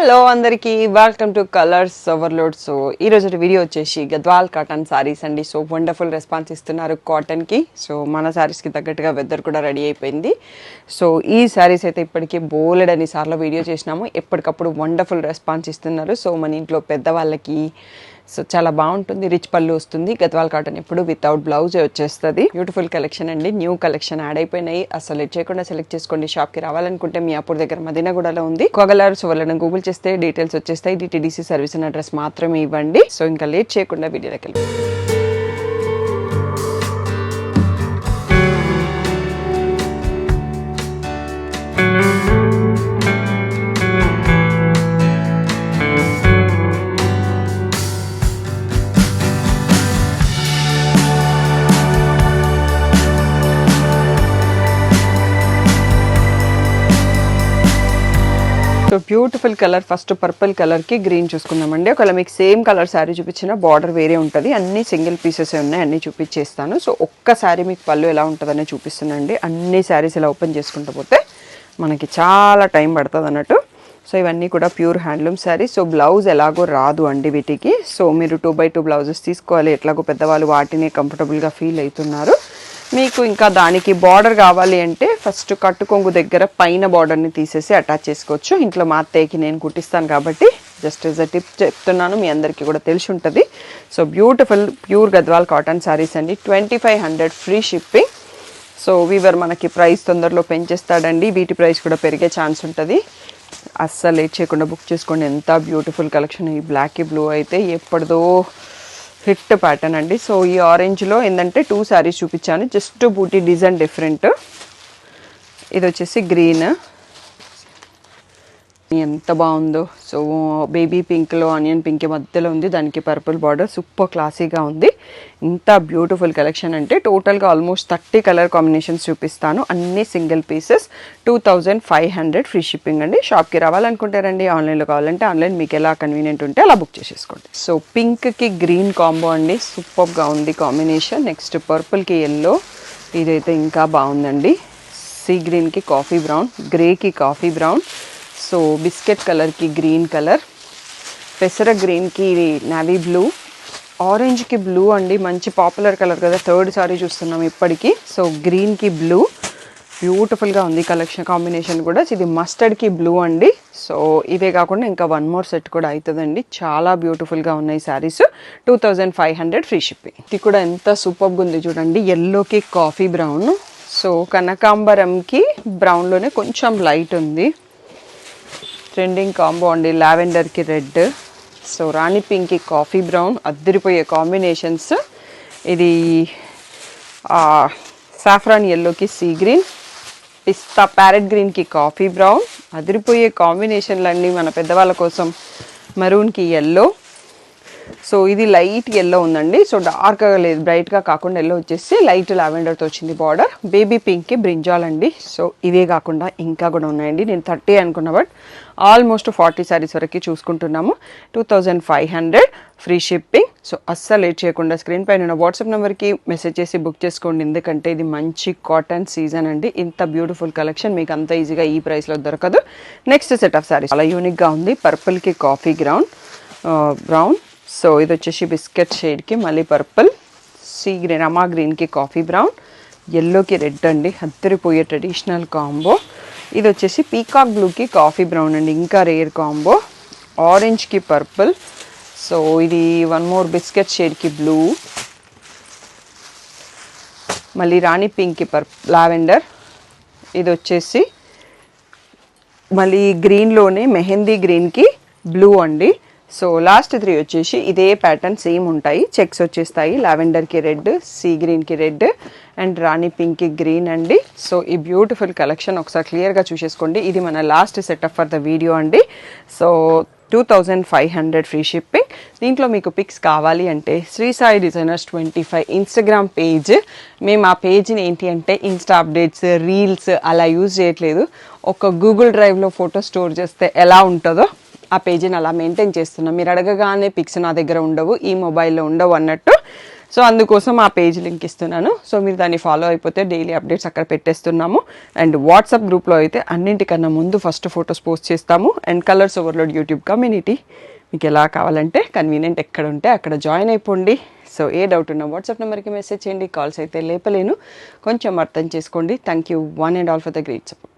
Hello అందరికీ welcome to colours overload. So ఈరోజు video వచ్చేసి గద్వాల్ కాటన్ సారీస్ అండి. సో వండర్ఫుల్ రెస్పాన్స్ ఇస్తున్నారు కాటన్కి. సో మన సారీస్కి తగ్గట్టుగా వెదర్ కూడా రెడీ అయిపోయింది. సో ఈ సారీస్ అయితే ఇప్పటికీ బోలెడ్ అని సార్లు వీడియో చేసినాము. ఎప్పటికప్పుడు వండర్ఫుల్ రెస్పాన్స్ ఇస్తున్నారు. సో మన ఇంట్లో పెద్దవాళ్ళకి సో చాలా బాగుంటుంది. రిచ్ పళ్ళు వస్తుంది. గద్వాల్ కాటన్ ఇప్పుడు వితౌట్ బ్లౌజ్ వచ్చేస్తుంది. బ్యూటిఫుల్ కలెక్షన్ అండి. న్యూ కలెక్షన్ యాడ్ అయిపోయినాయి. అసలు లేట్ చేయకుండా సెలెక్ట్ చేసుకోండి. షాప్కి రావాలనుకుంటే మీ అప్పుడు దగ్గర మదీనాగూడలో ఉంది. కోగలర్. సో వాళ్ళని గూగుల్ చేస్తే డీటెయిల్స్ వచ్చేస్తాయి. డిటిడిసి సర్వీస్ అండ్ అడ్రస్ మాత్రమే ఇవ్వండి. సో ఇంకా లేట్ చేయకుండా వీడియోలోకి వెళ్ళి so beautiful colour. First purple కలర్కి గ్రీన్ చూసుకుందామండి. ఒకవేళ మీకు సేమ్ కలర్ శారీ చూపించిన బార్డర్ వేరే ఉంటుంది. అన్ని సింగిల్ పీసెస్ ఉన్నాయి. అన్నీ చూపించేస్తాను. సో ఒక్కసారి మీకు పళ్ళు ఎలా ఉంటుందనే చూపిస్తున్నాండి. అన్ని శారీస్ ఇలా ఓపెన్ చేసుకుంటూ పోతే మనకి చాలా టైం పడుతుంది అన్నట్టు. సో ఇవన్నీ కూడా pure handloom sari. So blouse ఎలాగో రాదు అండి వీటికి. సో మీరు 2x2 బ్లౌజెస్ తీసుకోవాలి. ఎట్లాగో పెద్దవాళ్ళు వాటిని కంఫర్టబుల్గా ఫీల్ అవుతున్నారు. మీకు ఇంకా దానికి బార్డర్ కావాలి అంటే ఫస్ట్ కట్టు కొంగు దగ్గర పైన బార్డర్ని తీసేసి అటాచ్ చేసుకోవచ్చు. ఇంట్లో మా అత్తయ్యకి నేను కుట్టిస్తాను కాబట్టి జస్ట్ యాజ్ అ టిప్ చెప్తున్నాను. మీ అందరికీ కూడా తెలిసి ఉంటుంది. So beautiful pure Gadwal cotton saris అండి. 2500 ఫ్రీ షిప్పింగ్. సో వీవర్ మనకి ప్రైస్ తొందరలో పెంచేస్తాడండి. వీటి ప్రైస్ కూడా పెరిగే ఛాన్స్ ఉంటుంది. అస్సలు లేట్ చేయకుండా బుక్ చేసుకోండి. ఎంత బ్యూటిఫుల్ కలెక్షన్. ఈ బ్లాక్ బ్లూ అయితే ఎప్పటిదో హిట్ ప్యాటర్న్ అండి. సో ఈ ఆరెంజ్లో ఏంటంటే 2 శారీస్ చూపించాను. జస్ట్ బూటీ డిజైన్ డిఫరెంట్. ఇది వచ్చేసి గ్రీన్. ఎంత బాగుందో. సో బేబీ పింక్లో ఆనియన్ పింక్ మధ్యలో ఉంది. దానికి పర్పుల్ బార్డర్. సూపర్ క్లాసీగా ఉంది. ఇంత బ్యూటిఫుల్ కలెక్షన్ అంటే టోటల్గా ఆల్మోస్ట్ 30 కలర్ కాంబినేషన్స్ చూపిస్తాను. అన్ని సింగిల్ పీసెస్. 2500 ఫ్రీ షిప్పింగ్ అండి. షాప్కి రావాలనుకుంటారండి. ఆన్లైన్లో కావాలంటే ఆన్లైన్, మీకు ఎలా కన్వీనియంట్ ఉంటే అలా బుక్ చేసేసుకోండి. సో పింక్కి గ్రీన్ కాంబో అండి. సూపర్గా ఉంది కాంబినేషన్. Next పర్పుల్కి yellow. ఇదైతే ఇంకా బాగుందండి. సీ గ్రీన్కి కాఫీ బ్రౌన్, గ్రేకి కాఫీ బ్రౌన్. సో బిస్కెట్ కలర్కి గ్రీన్ కలర్, పెసర గ్రీన్కి నావీ బ్లూ, ఆరెంజ్కి బ్లూ అండి. మంచి పాపులర్ కలర్ కదా. 3rd సారీ చూస్తున్నాం ఇప్పటికీ. సో గ్రీన్కి బ్లూ బ్యూటిఫుల్గా ఉంది కలెక్షన్ కాంబినేషన్ కూడా. ఇది మస్టర్డ్కి బ్లూ అండి. సో ఇవే కాకుండా ఇంకా 1 మోర్ సెట్ కూడా అవుతుందండి. చాలా బ్యూటిఫుల్గా ఉన్నాయి శారీస్. 2500 free shipping. ఇది కూడా ఎంత సూపర్గా ఉంది చూడండి. ఎల్లోకి కాఫీ బ్రౌన్. సో కనకాంబరంకి బ్రౌన్లోనే కొంచెం లైట్ ఉంది. ట్రెండింగ్ కాంబో అండి. లావెండర్కి రెడ్. సో రాణి పింక్కి కాఫీ బ్రౌన్. అద్దరిపోయే కాంబినేషన్స్. ఇది సాఫ్రాన్ ఎల్లోకి సీ గ్రీన్, పిస్తా ప్యారెట్ గ్రీన్కి కాఫీ బ్రౌన్. అదిరిపోయే కాంబినేషన్లు అండి మన పెద్దవాళ్ళ కోసం. మరూన్కి ఎల్లో. సో ఇది లైట్ ఎల్లో ఉందండి. సో డార్క్గా లేదు, బ్రైట్గా కాకుండా ఎల్లో వచ్చేసి లైట్ లావెండర్తో వచ్చింది బార్డర్. బేబీ పింక్కి బ్రింజాల్ అండి. సో ఇవే కాకుండా ఇంకా కూడా ఉన్నాయండి. నేను 30 అనుకున్నా, బట్ ఆల్మోస్ట్ 40 శారీస్ వరకు చూసుకుంటున్నాము. 2500 ఫ్రీ షిప్పింగ్. సో అస్సలు లేట్ చేయకుండా స్క్రీన్ పైన ఉన్న వాట్సాప్ నెంబర్కి మెసేజ్ చేసి బుక్ చేసుకోండి. ఎందుకంటే ఇది మంచి కాటన్ సీజన్ అండి. ఇంత బ్యూటిఫుల్ కలెక్షన్ మీకు అంత ఈజీగా ఈ ప్రైస్లో దొరకదు. నెక్స్ట్ సెట్ ఆఫ్ శారీస్ చాలా యూనిక్గా ఉంది. పర్పుల్కి కాఫీ బ్రౌన్. సో ఇది వచ్చేసి బిస్కెట్ షేడ్కి మళ్ళీ పర్పుల్, సీ గ్రీన్, రమా గ్రీన్కి కాఫీ బ్రౌన్, ఎల్లోకి రెడ్ అండి. అద్దరిపోయే ట్రెడిషనల్ కాంబో. ఇది వచ్చేసి పీకాక్ బ్లూకి కాఫీ బ్రౌన్ అండి. ఇంకా రేర్ కాంబో. ఆరెంజ్కి పర్పుల్. సో ఇది 1 మోర్ బిస్కెట్ షేడ్కి బ్లూ, మళ్ళీ రాణి పింక్కి లావెండర్. ఇది వచ్చేసి మళ్ళీ గ్రీన్లోనే మెహందీ గ్రీన్కి బ్లూ అండి. సో లాస్ట్ 3 వచ్చేసి ఇదే ప్యాటర్న్ సేమ్ ఉంటాయి. చెక్స్ వచ్చేస్తాయి. లావెండర్కి రెడ్, సీ గ్రీన్కి రెడ్ అండ్ రాణి పింక్కి గ్రీన్ అండి. సో ఈ బ్యూటిఫుల్ కలెక్షన్ ఒకసారి క్లియర్గా చూసేసుకోండి. ఇది మన last setup for the video అండి. So 2500 free shipping. దీంట్లో మీకు పిక్స్ కావాలి అంటే Sri Sai designers 25 Instagram page. మేము ఆ పేజ్ని ఏంటి అంటే ఇన్స్టా అప్డేట్స్, రీల్స్ అలా యూజ్ చేయట్లేదు. ఒక గూగుల్ డ్రైవ్లో ఫోటో స్టోర్ చేస్తే ఎలా ఉంటుందో ఆ పేజీని అలా మెయింటైన్ చేస్తున్నాం. మీరు అడగగానే పిక్స్ నా దగ్గర ఉండవు, ఈ మొబైల్లో ఉండవు అన్నట్టు. సో అందుకోసం ఆ పేజ్ లింక్ ఇస్తున్నాను. సో మీరు దాన్ని ఫాలో అయిపోతే డైలీ అప్డేట్స్ అక్కడ పెట్టేస్తున్నాము. అండ్ వాట్సాప్ గ్రూప్లో అయితే అన్నింటికన్నా ముందు ఫస్ట్ ఫొటోస్ పోస్ట్ చేస్తాము. And colours overload YouTube community, మీకు ఎలా కావాలంటే కన్వీనియంట్ ఎక్కడ ఉంటే అక్కడ జాయిన్ అయిపోండి. సో ఏ డౌట్ ఉన్నా వాట్సాప్ నెంబర్కి మెసేజ్ చేయండి. కాల్స్ అయితే లేపలేను, కొంచెం అర్థం చేసుకోండి. Thank you one and all for the great support.